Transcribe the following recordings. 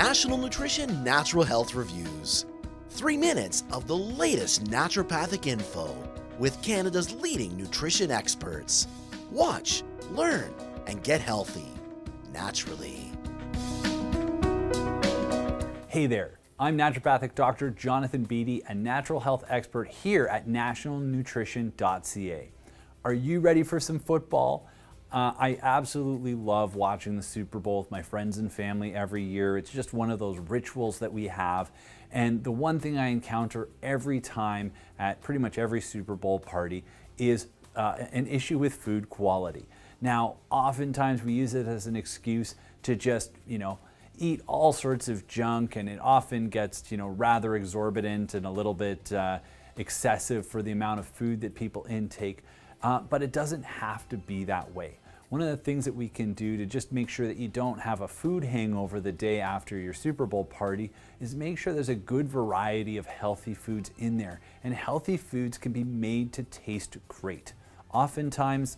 National Nutrition Natural Health Reviews. 3 minutes of the latest naturopathic info with Canada's leading nutrition experts. Watch, learn, and get healthy naturally. Hey there, I'm Naturopathic Doctor Jonathan Beatty, a natural health expert here at nationalnutrition.ca. Are you ready for some football? I absolutely love watching the Super Bowl with my friends and family every year. It's just one of those rituals that we have. And the one thing I encounter every time at pretty much every Super Bowl party is an issue with food quality. Now, oftentimes we use it as an excuse to just, eat all sorts of junk, and it often gets, rather exorbitant and a little bit excessive for the amount of food that people intake. But it doesn't have to be that way. One of the things that we can do to just make sure that you don't have a food hangover the day after your Super Bowl party is make sure there's a good variety of healthy foods in there. And healthy foods can be made to taste great. Oftentimes,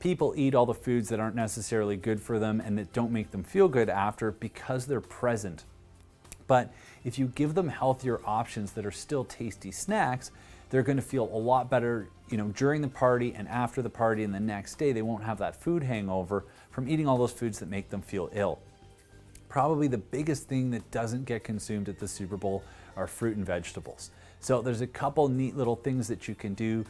people eat all the foods that aren't necessarily good for them and that don't make them feel good after because they're present. But if you give them healthier options that are still tasty snacks, they're going to feel a lot better, during the party and after the party, and the next day they won't have that food hangover from eating all those foods that make them feel ill. Probably the biggest thing that doesn't get consumed at the Super Bowl are fruit and vegetables. So there's a couple neat little things that you can do.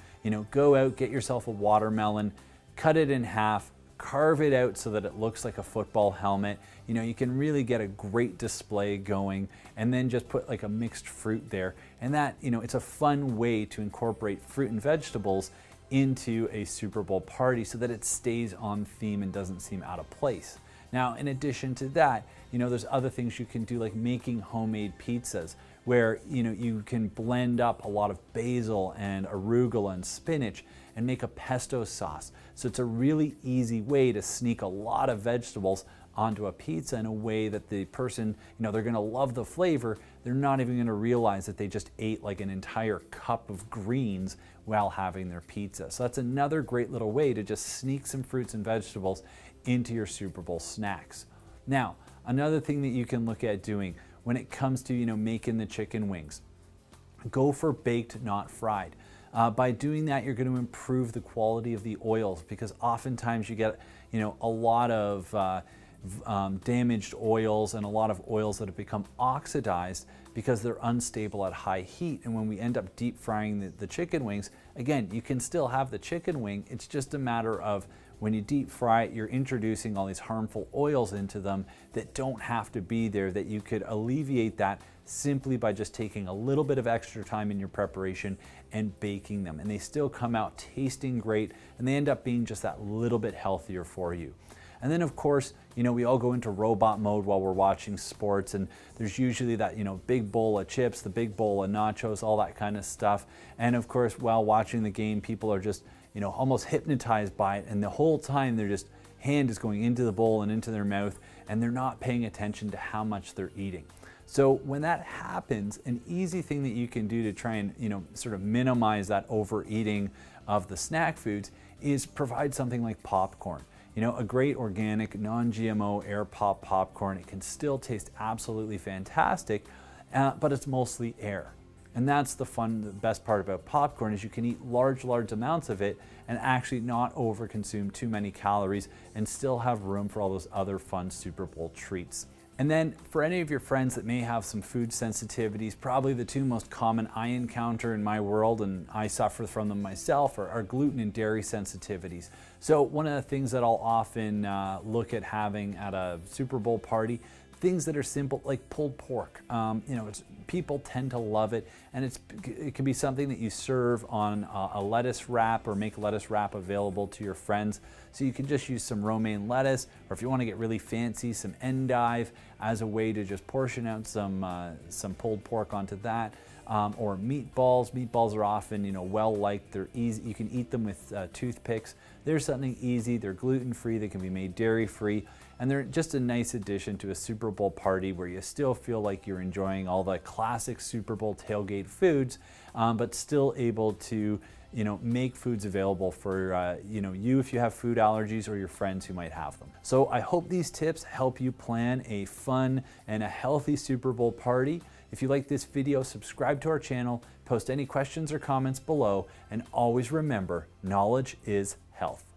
Go out, get yourself a watermelon, cut it in half, carve it out so that it looks like a football helmet. You can really get a great display going, and then just put like a mixed fruit there. And that, it's a fun way to incorporate fruit and vegetables into a Super Bowl party so that it stays on theme and doesn't seem out of place. Now, in addition to that, there's other things you can do, like making homemade pizzas, where you can blend up a lot of basil and arugula and spinach and make a pesto sauce. So it's a really easy way to sneak a lot of vegetables onto a pizza in a way that the person, they're gonna love the flavor. They're not even gonna realize that they just ate like an entire cup of greens while having their pizza. So that's another great little way to just sneak some fruits and vegetables into your Super Bowl snacks. Now, another thing that you can look at doing when it comes to, making the chicken wings, go for baked, not fried. By doing that, you're going to improve the quality of the oils, because oftentimes you get, a lot of damaged oils and a lot of oils that have become oxidized because they're unstable at high heat. And when we end up deep frying the chicken wings, again, you can still have the chicken wing. It's just a matter of when you deep fry it, you're introducing all these harmful oils into them that don't have to be there, that you could alleviate that simply by just taking a little bit of extra time in your preparation and baking them. And they still come out tasting great, and they end up being just that little bit healthier for you. And then of course, we all go into robot mode while we're watching sports, and there's usually that, big bowl of chips, the big bowl of nachos, all that kind of stuff. And of course, while watching the game, people are just, almost hypnotized by it. And the whole time their just hand is going into the bowl and into their mouth, and they're not paying attention to how much they're eating. So when that happens, an easy thing that you can do to try and, sort of minimize that overeating of the snack foods is provide something like popcorn. A great organic, non-GMO air pop popcorn. It can still taste absolutely fantastic, but it's mostly air. And that's the best part about popcorn, is you can eat large amounts of it and actually not overconsume too many calories and still have room for all those other fun Super Bowl treats. And then for any of your friends that may have some food sensitivities, probably the two most common I encounter in my world, and I suffer from them myself, are gluten and dairy sensitivities. So one of the things that I'll often look at having at a Super Bowl party, things that are simple, like pulled pork. People tend to love it, and it can be something that you serve on a lettuce wrap, or make lettuce wrap available to your friends. So you can just use some romaine lettuce, or if you want to get really fancy, some endive as a way to just portion out some pulled pork onto that. Or meatballs. Meatballs are often, well liked. They're easy. You can eat them with toothpicks. They're something easy. They're gluten-free. They can be made dairy-free, and they're just a nice addition to a Super Bowl party where you still feel like you're enjoying all the classic Super Bowl tailgate foods, but still able to, make foods available for you if you have food allergies or your friends who might have them. So I hope these tips help you plan a fun and a healthy Super Bowl party. If you like this video, subscribe to our channel, post any questions or comments below, and always remember, knowledge is health.